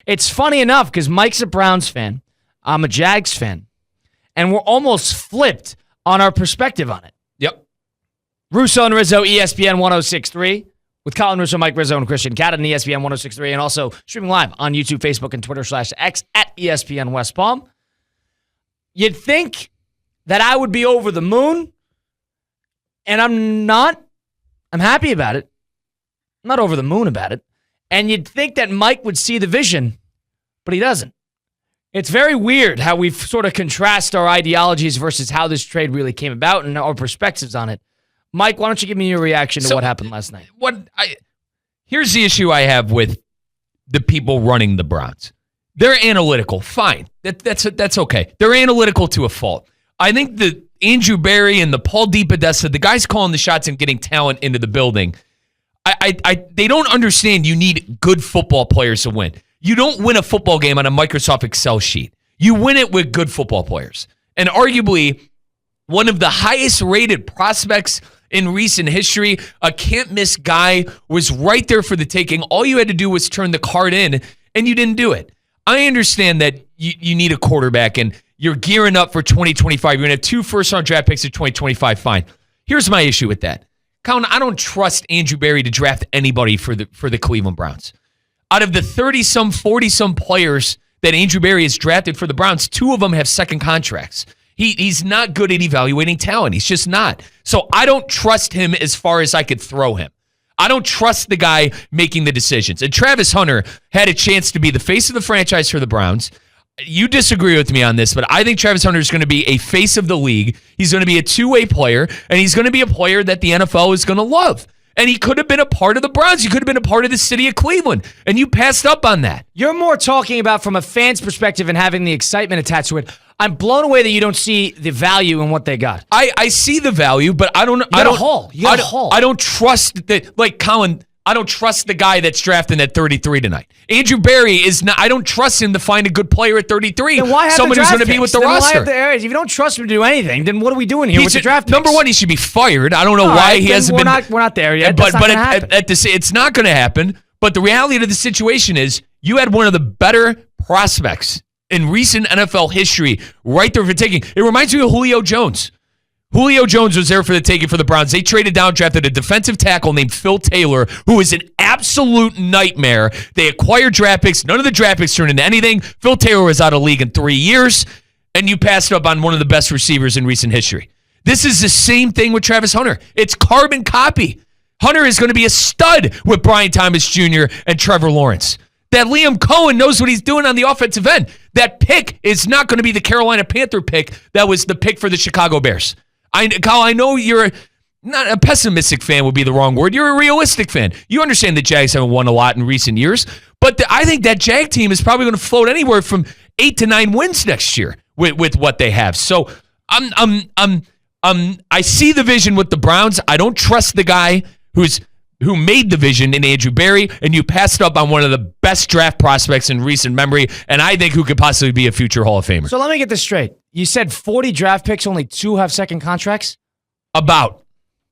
It's funny enough because Mike's a Browns fan. I'm a Jags fan. And we're almost flipped on our perspective on it. Yep. Russo and Rizzo, ESPN 106.3. With Colin Russo, Mike Rizzo, and Christian Cat on ESPN 106.3. And also streaming live on YouTube, Facebook, and Twitter /X at ESPN West Palm. You'd think that I would be over the moon. And I'm not. I'm happy about it. I'm not over the moon about it. And you'd think that Mike would see the vision, but he doesn't. It's very weird how we've sort of contrast our ideologies versus how this trade really came about and our perspectives on it. Mike, why don't you give me your reaction to what happened last night? Here's the issue I have with the people running the Browns. They're analytical. Fine. That's okay. They're analytical to a fault. I think the Andrew Berry and the Paul DePodesta, the guys calling the shots and getting talent into the building, they don't understand you need good football players to win. You don't win a football game on a Microsoft Excel sheet. You win it with good football players. And arguably, one of the highest rated prospects in recent history, a can't-miss guy, was right there for the taking. All you had to do was turn the card in, and you didn't do it. I understand that you need a quarterback, and you're gearing up for 2025. You're going to have 2 first-round draft picks in 2025. Fine. Here's my issue with that. Colin, I don't trust Andrew Berry to draft anybody for the Cleveland Browns. Out of the 30-some, 40-some players that Andrew Berry has drafted for the Browns, 2 of them have second contracts. He's not good at evaluating talent. He's just not. So I don't trust him as far as I could throw him. I don't trust the guy making the decisions. And Travis Hunter had a chance to be the face of the franchise for the Browns. You disagree with me on this, but I think Travis Hunter is going to be a face of the league. He's going to be a two-way player, and he's going to be a player that the NFL is going to love. And he could have been a part of the Browns. He could have been a part of the city of Cleveland. And you passed up on that. You're more talking about from a fan's perspective and having the excitement attached to it. I'm blown away that you don't see the value in what they got. I see the value, but I don't. You got a haul. I don't trust that. Like Colin, I don't trust the guy that's drafting at 33 tonight. Andrew Berry is not. I don't trust him to find a good player at 33. Then why have someone who's going to be with the roster? If you don't trust him to do anything, then what are we doing here with the draft picks? Number one, he should be fired. I don't know why he hasn't been. We're not there yet. But it's not going to happen. But the reality of the situation is, you had one of the better prospects in recent NFL history right there for taking. It reminds me of Julio Jones. Julio Jones was there for the taking for the Browns. They traded down, drafted a defensive tackle named Phil Taylor, who is an absolute nightmare. They acquired draft picks. None of the draft picks turned into anything. Phil Taylor was out of league in 3 years, and you passed up on one of the best receivers in recent history. This is the same thing with Travis Hunter. It's carbon copy. Hunter is going to be a stud with Brian Thomas Jr. and Trevor Lawrence. That Liam Cohen knows what he's doing on the offensive end. That pick is not going to be the Carolina Panther pick that was the pick for the Chicago Bears. Kyle, I know you're not a pessimistic fan would be the wrong word. You're a realistic fan. You understand the Jags haven't won a lot in recent years, but I think that Jag team is probably going to float anywhere from 8 to 9 wins next year with what they have. So I see the vision with the Browns. I don't trust the guy who made the vision in Andrew Berry, and you passed up on one of the best draft prospects in recent memory, and I think who could possibly be a future Hall of Famer. So let me get this straight. You said 40 draft picks, only 2 have second contracts? About.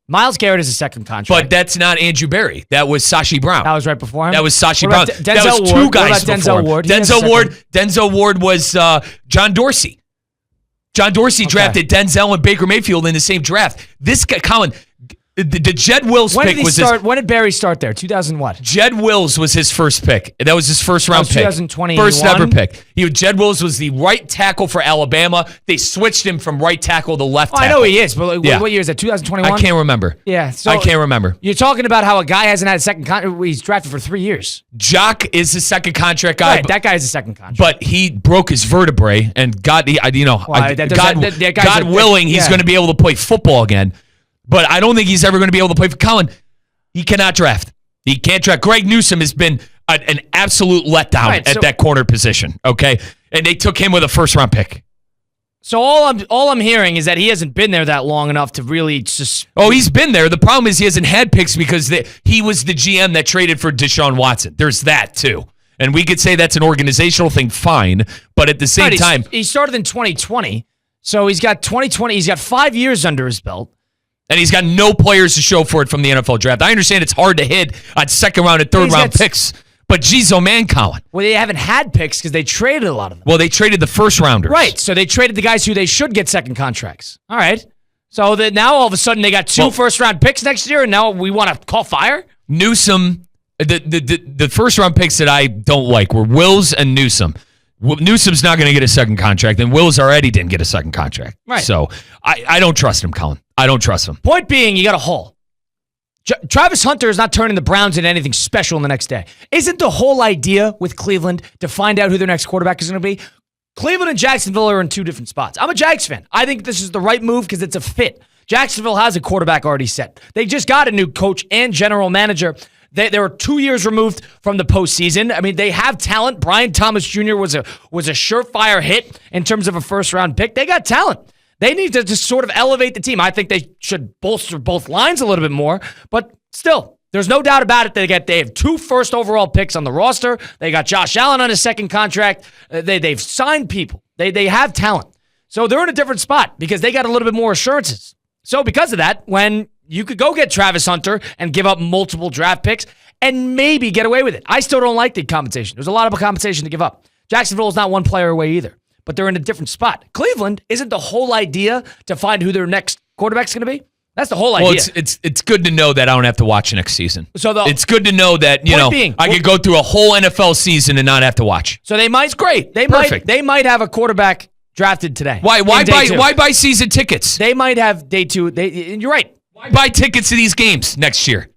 Myles Garrett is a second contract. But that's not Andrew Berry. That was Sashi Brown. That was right before him? That was Sashi Brown. That was 2 guys before Denzel Ward? Denzel Ward was John Dorsey. John Dorsey drafted Denzel and Baker Mayfield in the same draft. This guy, Colin, the Jed Wills pick was when did Barry start there? 2000 what? Jed Wills was his first pick. That was his first round pick. 2021? First ever pick. Jed Wills was the right tackle for Alabama. They switched him from right tackle to left tackle. I know he is, but what year is that? 2021? I can't remember. Yeah. So I can't remember. You're talking about how a guy hasn't had a second contract. He's drafted for 3 years. Jock is the second contract guy. Right, that guy is the second contract. But he broke his vertebrae, and God willing, he's going to be able to play football again. But I don't think he's ever going to be able to play for Colin. He cannot draft. He can't draft. Greg Newsome has been an absolute letdown at that corner position, okay? And they took him with a first-round pick. So all I'm hearing is that he hasn't been there that long enough to really just... Oh, he's been there. The problem is he hasn't had picks because he was the GM that traded for Deshaun Watson. There's that, too. And we could say that's an organizational thing, fine. But at the same time... He started in 2020, so he's got 2020. He's got 5 years under his belt. And he's got no players to show for it from the NFL draft. I understand it's hard to hit on second round and third round picks, But geez, oh man, Colin. Well, they haven't had picks because they traded a lot of them. Well, they traded the first rounders. Right. So they traded the guys who they should get second contracts. All right. So that now all of a sudden they got two first-round picks next year, and now we want to call fire? Newsom, the first-round picks that I don't like were Wills and Newsom. Newsom's not going to get a second contract, and Wills already didn't get a second contract. Right. So I don't trust him, Colin. I don't trust him. Point being, you got a hole. Travis Hunter is not turning the Browns into anything special in the next day. Isn't the whole idea with Cleveland to find out who their next quarterback is going to be? Cleveland and Jacksonville are in two different spots. I'm a Jags fan. I think this is the right move because it's a fit. Jacksonville has a quarterback already set. They just got a new coach and general manager. They were 2 years removed from the postseason. I mean, they have talent. Brian Thomas Jr. was a surefire hit in terms of a first-round pick. They got talent. They need to just sort of elevate the team. I think they should bolster both lines a little bit more, but still, there's no doubt about it. They have 2 first overall picks on the roster. They got Josh Allen on his second contract. They've signed people. They have talent. So they're in a different spot because they got a little bit more assurances. So because of that, when you could go get Travis Hunter and give up multiple draft picks and maybe get away with it. I still don't like the compensation. There's a lot of compensation to give up. Jacksonville is not one player away either, but they're in a different spot. Cleveland isn't the whole idea to find who their next quarterback's going to be. That's the whole idea. Well, it's good to know that I don't have to watch next season. So it's good to know that I could go through a whole NFL season and not have to watch. So they might. It's great. They might have a quarterback drafted today. Why buy season tickets? They might have day 2. You're right. Why buy tickets to these games next year?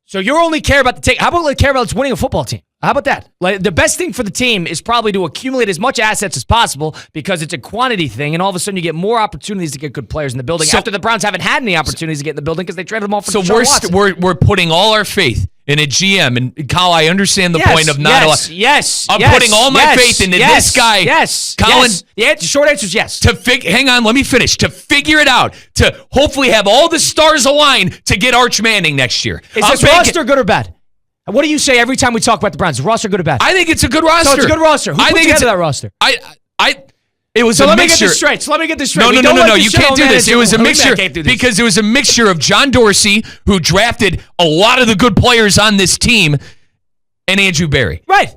So you only care about the ticket. How about care about winning a football team? How about that? Like the best thing for the team is probably to accumulate as much assets as possible because it's a quantity thing, and all of a sudden you get more opportunities to get good players in the building. After the Browns haven't had any opportunities to get in the building because they traded them all for Deshaun Watson. We're putting all our faith in a GM, and Kyle, I understand the point of not allowing. Yes, I'm putting all my faith into this guy. Yes, Colin. The short answer is yes. Hang on, let me finish. To figure it out, to hopefully have all the stars align to get Arch Manning next year. Is this roster good or bad? What do you say every time we talk about the Browns? Is the roster good or bad? I think it's a good roster. So it's a good roster. Who put together that roster? It was a mixture. Let me get this straight. No. You can't do this. It was a mixture because it was a mixture of John Dorsey, who drafted a lot of the good players on this team, and Andrew Berry. Right.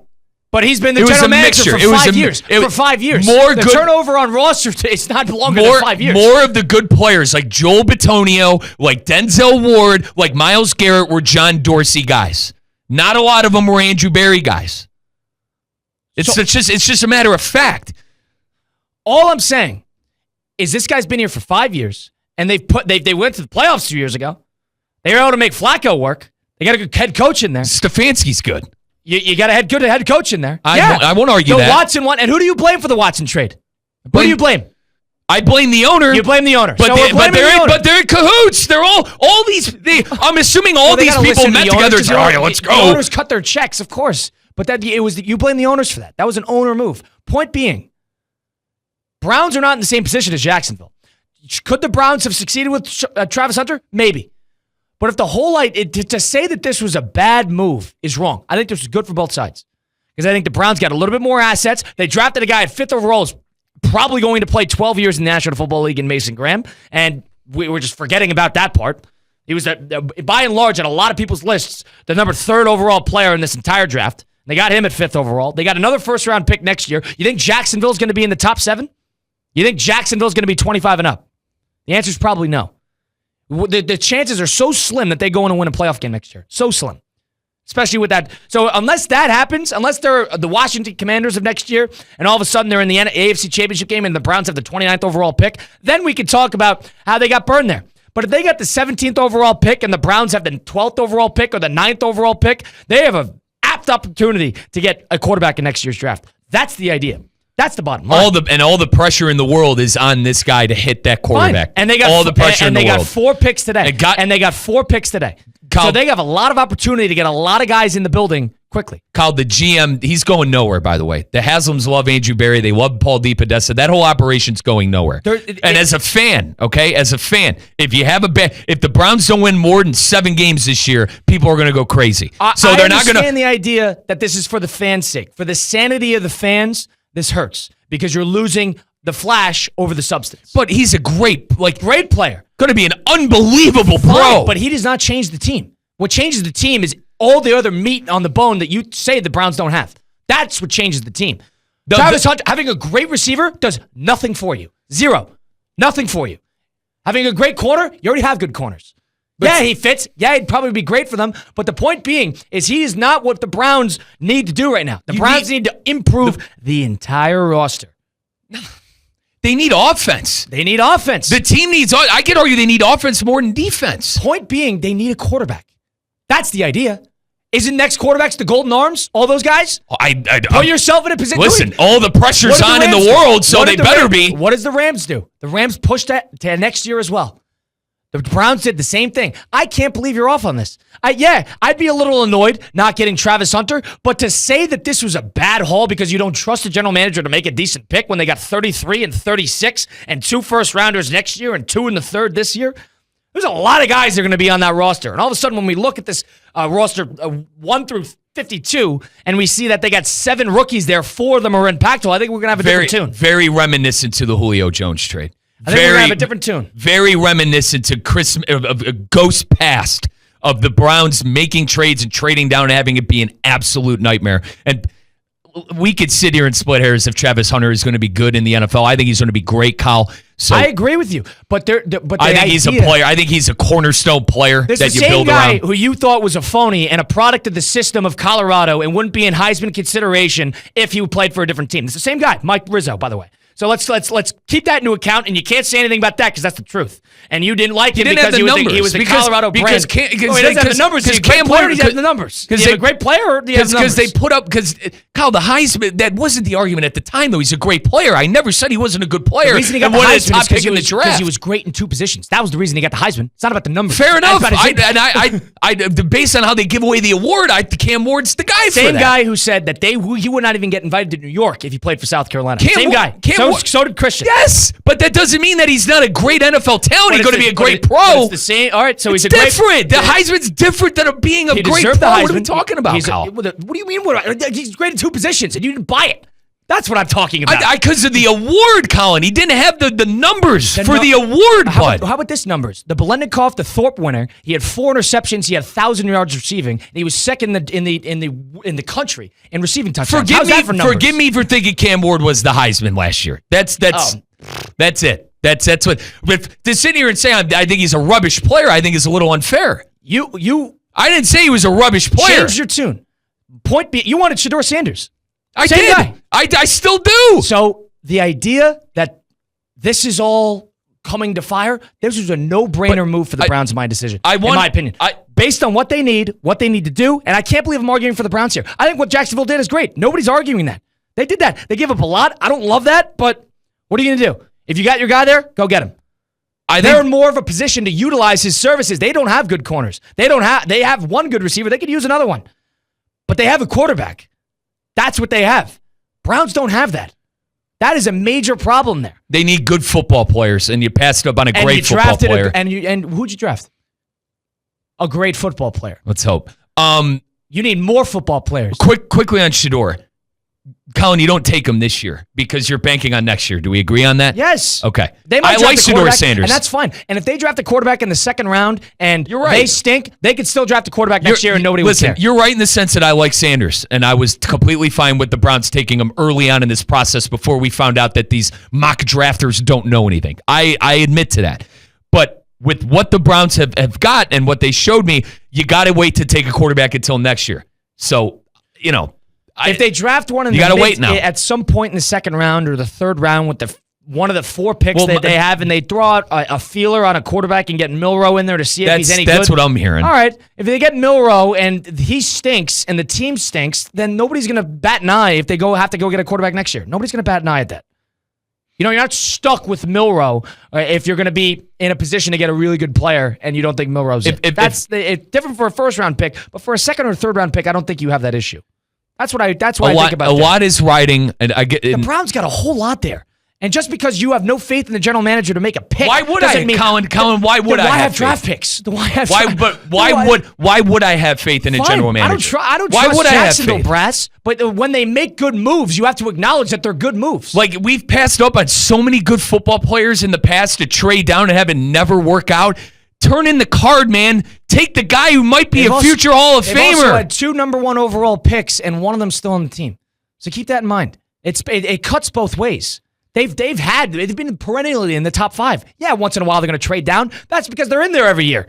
But he's been the general manager for 5 years. For 5 years. The turnover on roster, it's not longer than 5 years. More of the good players like Joel Bitonio, like Denzel Ward, like Myles Garrett were John Dorsey guys. Not a lot of them were Andrew Berry guys. It's just a matter of fact. All I'm saying is this guy's been here for 5 years, and they went to the playoffs 2 years ago. They were able to make Flacco work. They got a good head coach in there. Stefanski's good. You got a good head coach in there. I won't argue that. The Watson one, and who do you blame for the Watson trade? Who do you blame? I blame the owner. You blame the owner. But they're in cahoots. They're all these. I'm assuming all these people met together. All right, let's go. The owners cut their checks, of course. But you blame the owners for that. That was an owner move. Point being, Browns are not in the same position as Jacksonville. Could the Browns have succeeded with Travis Hunter? Maybe. But if the whole to say that this was a bad move is wrong. I think this was good for both sides. Because I think the Browns got a little bit more assets. They drafted a guy at 5th overall who's probably going to play 12 years in the National Football League in Mason Graham. And we were just forgetting about that part. He was, by and large, on a lot of people's lists, the number 3rd overall player in this entire draft. They got him at 5th overall. They got another first-round pick next year. You think Jacksonville's going to be in the top 7? You think Jacksonville's going to be 25 and up? The answer is probably no. The chances are so slim that they go in and win a playoff game next year. So slim. Especially with that. So unless that happens, unless they're the Washington Commanders of next year, and all of a sudden they're in the AFC Championship game and the Browns have the 29th overall pick, then we could talk about how they got burned there. But if they got the 17th overall pick and the Browns have the 12th overall pick or the 9th overall pick, they have an apt opportunity to get a quarterback in next year's draft. That's the idea. That's the bottom line. All the pressure in the world is on this guy to hit that quarterback. Fine. And they got all the pressure in the world. And they got 4 picks today. They got 4 picks today. So they have a lot of opportunity to get a lot of guys in the building quickly. Kyle, the GM, he's going nowhere, by the way. The Haslams love Andrew Berry. They love Paul DePodesta. That whole operation's going nowhere. As a fan, if you have if the Browns don't win more than 7 games this year, people are going to go crazy. I understand the idea that this is for the fans' sake. For the sanity of the fans, this hurts because you're losing the flash over the substance. But he's a great player. Going to be an unbelievable pro. But he does not change the team. What changes the team is all the other meat on the bone that you say the Browns don't have. That's what changes the team. Travis Hunter, having a great receiver does nothing for you. Zero. Nothing for you. Having a great corner, you already have good corners. Yeah, he fits. Yeah, he'd probably be great for them. But the point being is he is not what the Browns need to do right now. The Browns need to improve the entire roster. They need offense. They need offense. The team needs, I could argue they need offense more than defense. Point being, they need a quarterback. That's the idea. Isn't next quarterbacks the Golden Arms? All those guys? Put yourself in a position. Listen, all the pressure's on in the world, so they better be. What does the Rams do? The Rams pushed that to next year as well. The Browns did the same thing. I can't believe you're off on this. I'd be a little annoyed not getting Travis Hunter, but to say that this was a bad haul because you don't trust the general manager to make a decent pick when they got 33 and 36 and 2 first-rounders next year and 2 in the third this year, there's a lot of guys that are going to be on that roster. And all of a sudden, when we look at this roster 1 through 52, and we see that they got 7 rookies there, 4 of them are impactful, I think we're going to have a different tune. Very reminiscent to the Julio Jones trade. I think we're going to have a different tune. Very reminiscent to of a ghost past of the Browns making trades and trading down and having it be an absolute nightmare. And we could sit here and split hairs if Travis Hunter is going to be good in the NFL. I think he's going to be great, Kyle. So I agree with you. But I think he's a player. I think he's a cornerstone player that you build around. The same guy who you thought was a phony and a product of the system of Colorado and wouldn't be in Heisman consideration if he played for a different team. It's the same guy, Mike Rizzo, by the way. So let's keep that into account, and you can't say anything about that because that's the truth. And you didn't like him because he was the Colorado brand. He doesn't have the numbers. He's a great player. He has the numbers. Because he's a great player. Because they put up Kyle, the Heisman. That wasn't the argument at the time, though. He's a great player. I never said he wasn't a good player. The reason he got the Heisman is because he was great in 2 positions. That was the reason he got the Heisman. It's not about the numbers. Fair enough. Based on how they give away the award, Cam Ward's the guy for that. Same guy who said that he would not even get invited to New York if he played for South Carolina. Same guy. So did Christian. Yes, but that doesn't mean that he's not a great NFL talent. He's going to be a great pro. It's the same. All right, so he's different. The Heisman's different than being a great pro. What are we talking about, Kyle? What do you mean? He's great in 2 positions, and you didn't buy it. That's what I'm talking about. Because of the award, Colin. He didn't have the numbers for the award, bud. How about this numbers? The Biletnikoff, the Thorpe winner, he had 4 interceptions. He had 1,000 yards receiving. And he was second in the country in receiving touchdowns. Forgive me for thinking Cam Ward was the Heisman last year. That's it. That's what. But to sit here and say I think he's a rubbish player, I think is a little unfair. I didn't say he was a rubbish player. Change your tune. Point B. You wanted Shedeur Sanders. I did. Guy. I still do. So the idea that this is all coming to fire, this was a no-brainer move for the Browns in my decision. In my opinion. Based on what they need to do, and I can't believe I'm arguing for the Browns here. I think what Jacksonville did is great. Nobody's arguing that. They did that. They give up a lot. I don't love that, but what are you going to do? If you got your guy there, go get him. They're in more of a position to utilize his services. They don't have good corners. They have one good receiver. They could use another one. But they have a quarterback. That's what they have. Browns don't have that. That is a major problem there. They need good football players, and you passed up on a great football player. And who'd you draft? A great football player. Let's hope. You need more football players. Quickly on Shedeur. Colin, you don't take him this year because you're banking on next year. Do we agree on that? Yes. Okay. I like Shedeur Sanders. And that's fine. And if they draft a quarterback in the 2nd round and they stink, they could still draft a quarterback next year and nobody would care. You're right in the sense that I like Sanders, and I was completely fine with the Browns taking him early on in this process before we found out that these mock drafters don't know anything. I admit to that. But with what the Browns have got and what they showed me, you got to wait to take a quarterback until next year. So, if they draft one at some point in the 2nd round or the 3rd round with one of the 4 picks that they have, and they throw out a feeler on a quarterback and get Milroe in there to see if he's any good. That's what I'm hearing. All right. If they get Milroe and he stinks and the team stinks, then nobody's going to bat an eye if they have to go get a quarterback next year. Nobody's going to bat an eye at that. You're not stuck with Milroe if you're going to be in a position to get a really good player and you don't think Milroe's it. It's different for a 1st-round pick, but for a 2nd or 3rd-round pick, I don't think you have that issue. That's what I think about that. A lot is riding, and I get the Browns got a whole lot there. And just because you have no faith in the general manager to make a pick, why would I, Colin? Why would I have draft picks? Why would I have faith in a general manager? I don't trust Jacksonville brass. But when they make good moves, you have to acknowledge that they're good moves. Like, we've passed up on so many good football players in the past to trade down and have it never work out. Turn in the card, man. take the guy who might be They've a also- future Hall of They've also Famer. had 2 number 1 overall picks, and one of them still on the team. So keep that in mind. It cuts both ways. They've been perennially in the top 5. Yeah, once in a while they're going to trade down. That's because they're in there every year.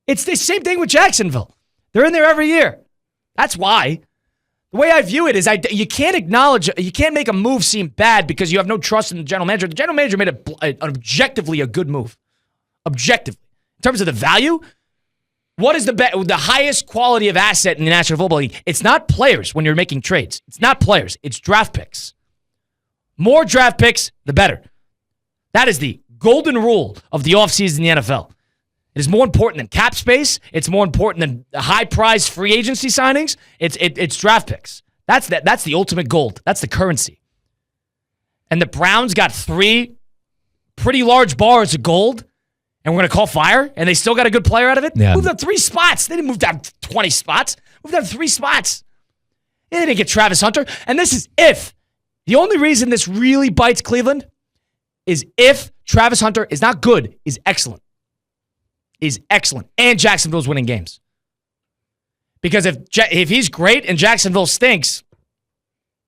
It's the same thing with Jacksonville. They're in there every year. That's why. The way I view it is you can't make a move seem bad because you have no trust in the general manager. The general manager made objectively a good move. Objectively. In terms of the value, what is the highest quality of asset in the National Football League? It's not players when you're making trades. It's not players. It's draft picks. More draft picks, the better. That is the golden rule of the offseason in the NFL. It is more important than cap space. It's more important than high-priced free agency signings. It's draft picks. That's the ultimate gold. That's the currency. And the Browns got 3 pretty large bars of gold, and we're going to call fire, and they still got a good player out of it? Yeah. Moved up 3 spots. They didn't move down 20 spots. Moved down 3 spots. They didn't get Travis Hunter. And this is if. The only reason this really bites Cleveland is if Travis Hunter is not good, is excellent. Is excellent. And Jacksonville's winning games. Because if he's great and Jacksonville stinks,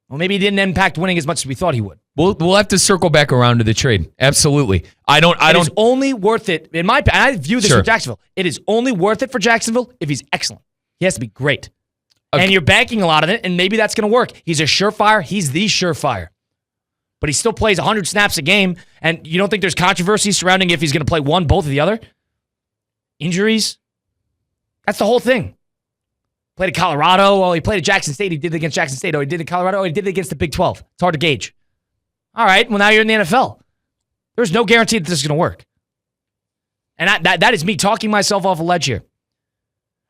well, maybe he didn't impact winning as much as we thought he would. We'll have to circle back around to the trade. Absolutely. It's only worth it, in my opinion, I view this Sure. for Jacksonville. It is only worth it for Jacksonville if he's excellent. He has to be great. Okay. And you're banking a lot of it, and maybe that's going to work. He's a surefire. He's the surefire. But he still plays 100 snaps a game, and you don't think there's controversy surrounding if he's going to play one, both, or the other? Injuries? That's the whole thing. Played at Colorado. Oh, he played at Jackson State. He did it against Jackson State. Oh, he did it at Colorado. Oh, he did it against the Big 12. It's hard to gauge. All right, well, now you're in the NFL. There's no guarantee that this is going to work. And that is me talking myself off a ledge here.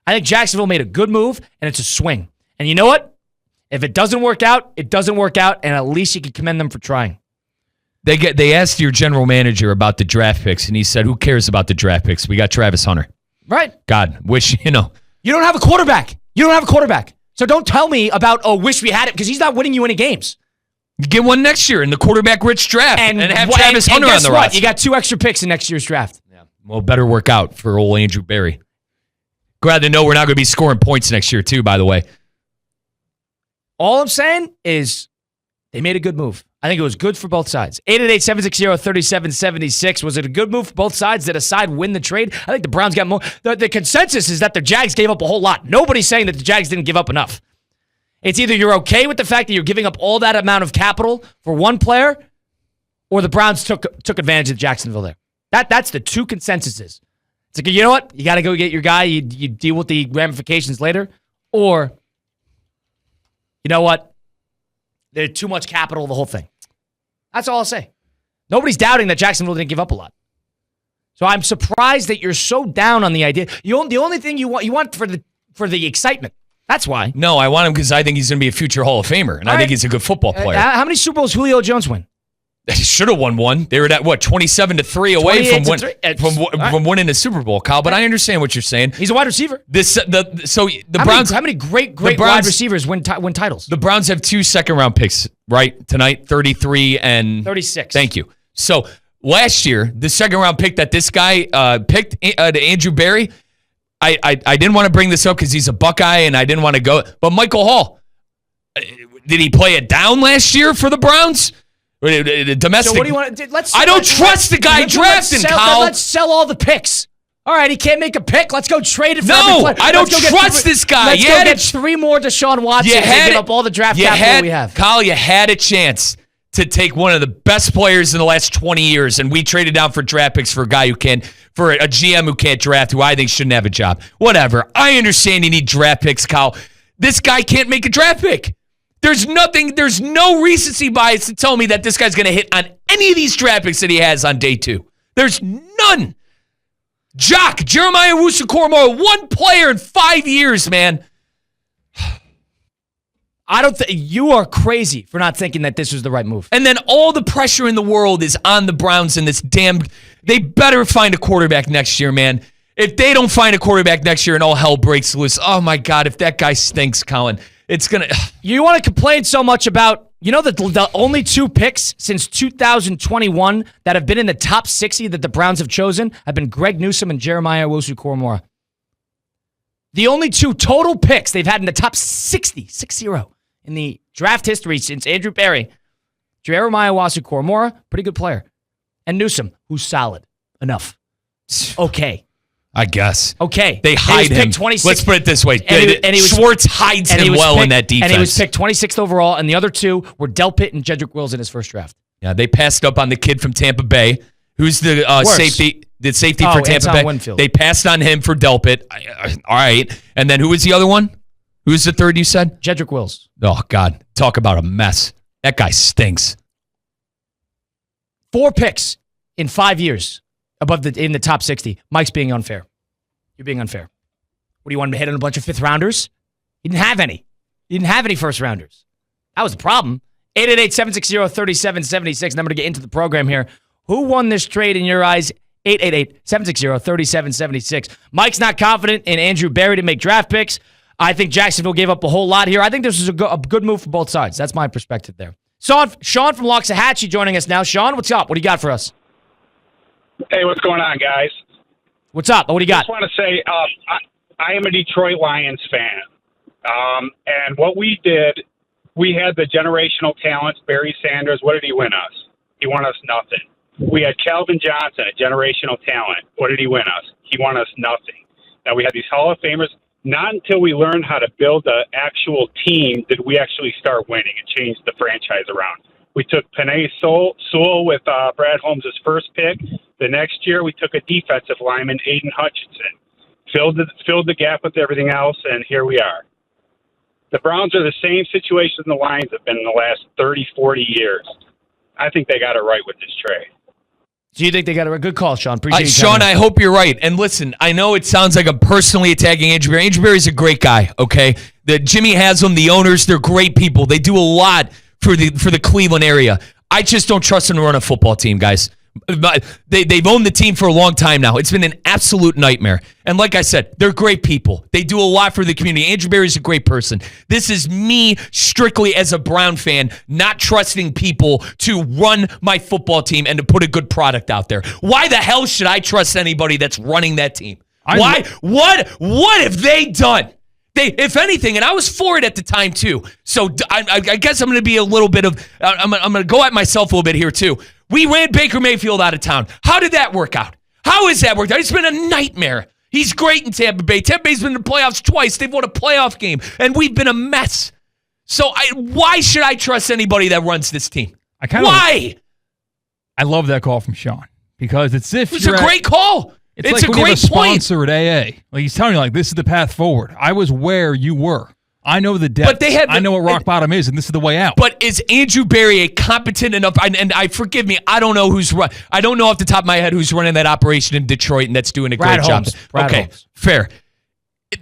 I think Jacksonville made a good move, and it's a swing. And you know what? If it doesn't work out, it doesn't work out, and at least you can commend them for trying. They asked your general manager about the draft picks, and he said, who cares about the draft picks? We got Travis Hunter. Right. God, wish, You don't have a quarterback. So don't tell me about, wish we had it, because he's not winning you any games. get one next year in the quarterback-rich draft and have Travis Hunter on the roster. You got 2 extra picks in next year's draft. Yeah. Well, better work out for old Andrew Berry. Glad to know we're not going to be scoring points next year, too, by the way. All I'm saying is they made a good move. I think it was good for both sides. 888-760-3776. Was it a good move for both sides? Did a side win the trade? I think the Browns got more. The consensus is that the Jags gave up a whole lot. Nobody's saying that the Jags didn't give up enough. It's either you're okay with the fact that you're giving up all that amount of capital for one player, or the Browns took advantage of Jacksonville there. That's the 2 consensuses. It's like, you know what? You got to go get your guy. You deal with the ramifications later. Or, you know what? There's too much capital, the whole thing. That's all I'll say. Nobody's doubting that Jacksonville didn't give up a lot. So I'm surprised that you're so down on the idea. The only thing you want for the excitement. That's why. No, I want him because I think he's going to be a future Hall of Famer, and I think he's a good football player. How many Super Bowls Julio Jones win? He should have won one. They were at 27-3 away from winning the Super Bowl, Kyle. But I understand what you're saying. He's a wide receiver. Browns. How many great wide receivers win titles? The Browns have 2 second-round picks right tonight, 33 and 36. Thank you. So last year, the second-round pick that this guy picked, to Andrew Berry, I didn't want to bring this up because he's a Buckeye and I didn't want to go. But Michael Hall, did he play it down last year for the Browns? Domestic. So what do you want to do? I don't trust the guy drafting, Kyle. Let's sell all the picks. All right, he can't make a pick. Let's go trade it for every player. I don't trust this guy. Let's go get 3 more Deshaun Watsons and give up all the draft capital we have. Kyle, you had a chance to take one of the best players in the last 20 years, and we traded down for draft picks for a guy for a GM who can't draft, who I think shouldn't have a job. Whatever. I understand you need draft picks, Kyle. This guy can't make a draft pick. There's no recency bias to tell me that this guy's going to hit on any of these draft picks that he has on day 2. There's none. Jeremiah Owusu-Koramoah, 1 player in 5 years, man. I don't think you are crazy for not thinking that this was the right move. And then all the pressure in the world is on the Browns and this they better find a quarterback next year, man. If they don't find a quarterback next year and all hell breaks loose, oh my God, if that guy stinks, Colin, it's going to... You want to complain so much about, the only 2 picks since 2021 that have been in the top 60 that the Browns have chosen have been Greg Newsome and Jeremiah Owusu-Koramoah. The only 2 total picks they've had in the top 60 in the draft history since Andrew Berry, Jeremiah Wasu-Koromora, pretty good player, and Newsome, who's solid enough. Okay. I guess. Okay. They hide him. Let's put it this way. Schwartz hides him well in that defense. And he was picked 26th overall, and the other 2 were Delpit and Jedrick Wills in his first draft. Yeah, they passed up on the kid from Tampa Bay, who's the safety for Tampa Anton Bay. Winfield. They passed on him for Delpit. All right. And then who was the other one? Who was the third you said? Jedrick Wills. Oh, God. Talk about a mess. That guy stinks. 4 picks in 5 years in the top 60. Mike's being unfair. You're being unfair. What do you want him to hit on a bunch of 5th rounders? He didn't have any. He didn't have any first rounders. That was the problem. 888-760-3776. Number to get into the program here. Who won this trade in your eyes? 888-760-3776. Mike's not confident in Andrew Berry to make draft picks. I think Jacksonville gave up a whole lot here. I think this is a good move for both sides. That's my perspective there. Sean from Loxahatchee joining us now. Sean, what's up? What do you got for us? Hey, what's going on, guys? What's up? What do you got? I just want to say I am a Detroit Lions fan. And what we did, we had the generational talents, Barry Sanders. What did he win us? He won us nothing. We had Calvin Johnson, a generational talent. What did he win us? He won us nothing. Now, we had these Hall of Famers. Not until we learned how to build an actual team did we actually start winning and change the franchise around. We took Penei Sewell with Brad Holmes' first pick. The next year, we took a defensive lineman, Aiden Hutchinson. Filled the gap with everything else, and here we are. The Browns are the same situation the Lions have been in the last 30, 40 years. I think they got it right with this trade. Do you think they got a good call, Sean? Appreciate you. Sean, I hope you're right. And listen, I know it sounds like I'm personally attacking Andrew Berry. Andrew Berry's a great guy, okay? Jimmy Haslam, the owners, they're great people. They do a lot for the Cleveland area. I just don't trust them to run a football team, guys. They've owned the team for a long time now. It's been an absolute nightmare. And like I said, they're great people. They do a lot for the community. Andrew Berry's a great person. This is me strictly as a Brown fan, not trusting people to run my football team and to put a good product out there. Why the hell should I trust anybody that's running that team? Why? What have they done? If anything, and I was for it at the time too. So I guess I'm going to be a little bit of, I'm going to go at myself a little bit here too. We ran Baker Mayfield out of town. How did that work out? How has that worked out? It's been a nightmare. He's great in Tampa Bay. Tampa Bay's been in the playoffs twice. They've won a playoff game, and we've been a mess. So why should I trust anybody that runs this team? Why? I love that call from Sean because it's a great call. It's like a great point. Sponsor at AA. Like he's telling you, like, this is the path forward. I was where you were. I know the depth. I know what rock bottom is, and this is the way out. But is Andrew Berry a competent enough? And forgive me, I don't know I don't know off the top of my head who's running that operation in Detroit, and that's doing a great job. Brad Holmes. Fair.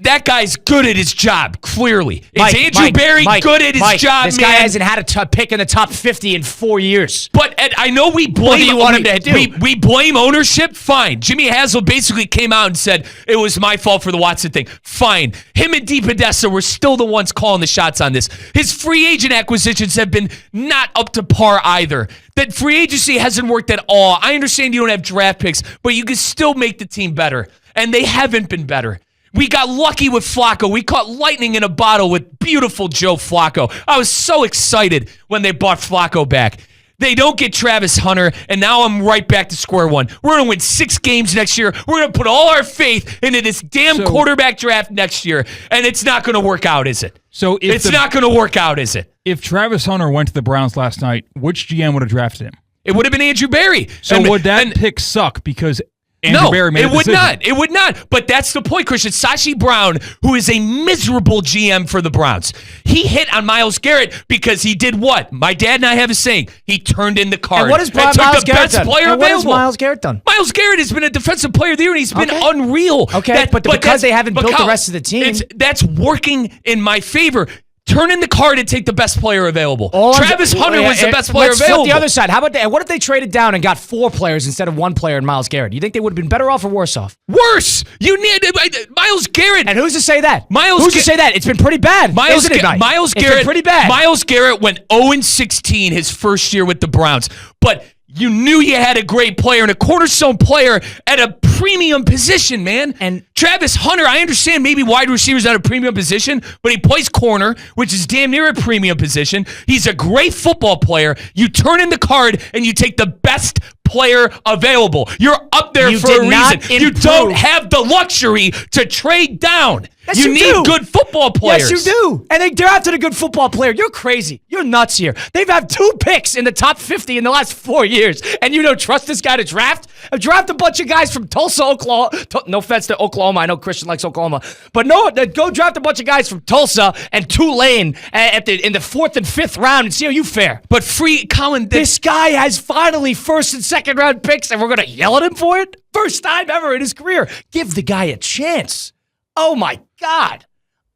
That guy's good at his job, clearly. Is Andrew Berry good at his job, This guy hasn't had a pick in the top 50 in 4 years. But I know we blame what do you want him to do? We blame ownership. Fine. Jimmy Haslam basically came out and said it was my fault for the Watson thing. Fine. Him and DePodesta were still the ones calling the shots on this. His free agent acquisitions have been not up to par either. That free agency hasn't worked at all. I understand you don't have draft picks, but you can still make the team better. And they haven't been better. We got lucky with Flacco. We caught lightning in a bottle with beautiful Joe Flacco. I was so excited when they bought Flacco back. They don't get Travis Hunter, and now I'm right back to square one. We're going to win 6 games next year. We're going to put all our faith into this damn quarterback draft next year, and it's not going to work out, is it? It's not going to work out, is it? If Travis Hunter went to the Browns last night, which GM would have drafted him? It would have been Andrew Berry. So would that pick suck because Andrew Berry made it would not. It would not. But that's the point, Christian. Sashi Brown, who is a miserable GM for the Browns, he hit on Myles Garrett because he did what? My dad and I have a saying. He turned in the card. And what has Myles Garrett done? What has Myles Garrett done? Myles Garrett has been a defensive player of the year, and he's been unreal. Okay, but because they haven't built the rest of the team. That's working in my favor. Turn in the card and take the best player available. Travis Hunter was the best player available. Flip the other side. How about what if they traded down and got 4 players instead of 1 player in Myles Garrett? You think they would have been better off or worse off? Worse. You need Myles Garrett. And who's to say that? Who's to say that? It's been pretty bad. Myles Garrett. It's been pretty bad. Myles Garrett went 0-16 his first year with the Browns, but you knew you had a great player and a cornerstone player at a premium position, man. And Travis Hunter, I understand maybe wide receiver's not a premium position, but he plays corner, which is damn near a premium position. He's a great football player. You turn in the card and you take the best player available. You're up there for a reason. You don't have the luxury to trade down. Yes, you need good football players. Yes, you do. And they drafted a good football player. You're crazy. You're nuts here. They've had 2 picks in the top 50 in the last 4 years, and you don't trust this guy to draft? Draft a bunch of guys from Tulsa, Oklahoma. No offense to Oklahoma. I know Christian likes Oklahoma. But no, go draft a bunch of guys from Tulsa and Tulane in the 4th and 5th round and see how you fare. But Colin, this guy has finally 1st and 2nd round picks, and we're going to yell at him for it? First time ever in his career. Give the guy a chance. Oh, my God.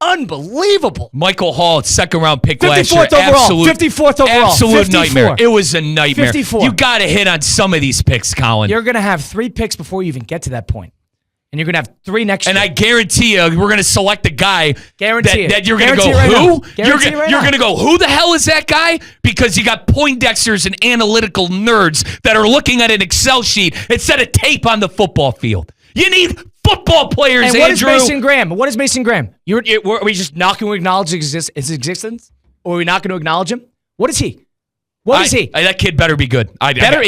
Unbelievable. Michael Hall, 2nd round pick last year. 54th overall. Absolute nightmare. It was a nightmare. 54. You got to hit on some of these picks, Colin. You're going to have 3 picks before you even get to that point. And you're going to have 3 next year. And I guarantee you, we're going to select a guy that you're going to go, right who? You're going to go, who the hell is that guy? Because you got Poindexters and analytical nerds that are looking at an Excel sheet instead of tape on the football field. You need football players, and what Andrew. Is Mason Graham? What is Mason Graham? Are we just not going to acknowledge his existence? Or are we not going to acknowledge him? What is he? What is he? That kid better be good. He better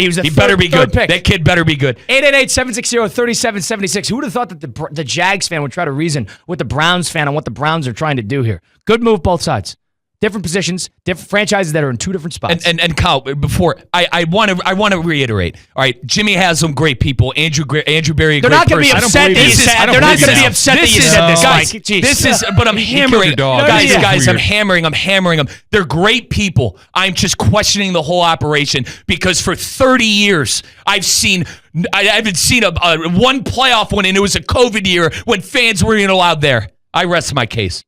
be good. Pick. That kid better be good. 888-760-3776. Who would have thought that the Jags fan would try to reason with the Browns fan on what the Browns are trying to do here? Good move, both sides. Different positions, different franchises that are in 2 different spots. And Kyle, before I want to reiterate. All right, Jimmy has some great people. Andrew Berry, they're not going to be upset that you said. They're not going to be upset that you said this, Mike. This is. But I'm hammering, guys. I'm hammering them. They're great people. I'm just questioning the whole operation because for 30 years I haven't seen a one playoff win, and it was a COVID year when fans weren't even allowed there. I rest my case.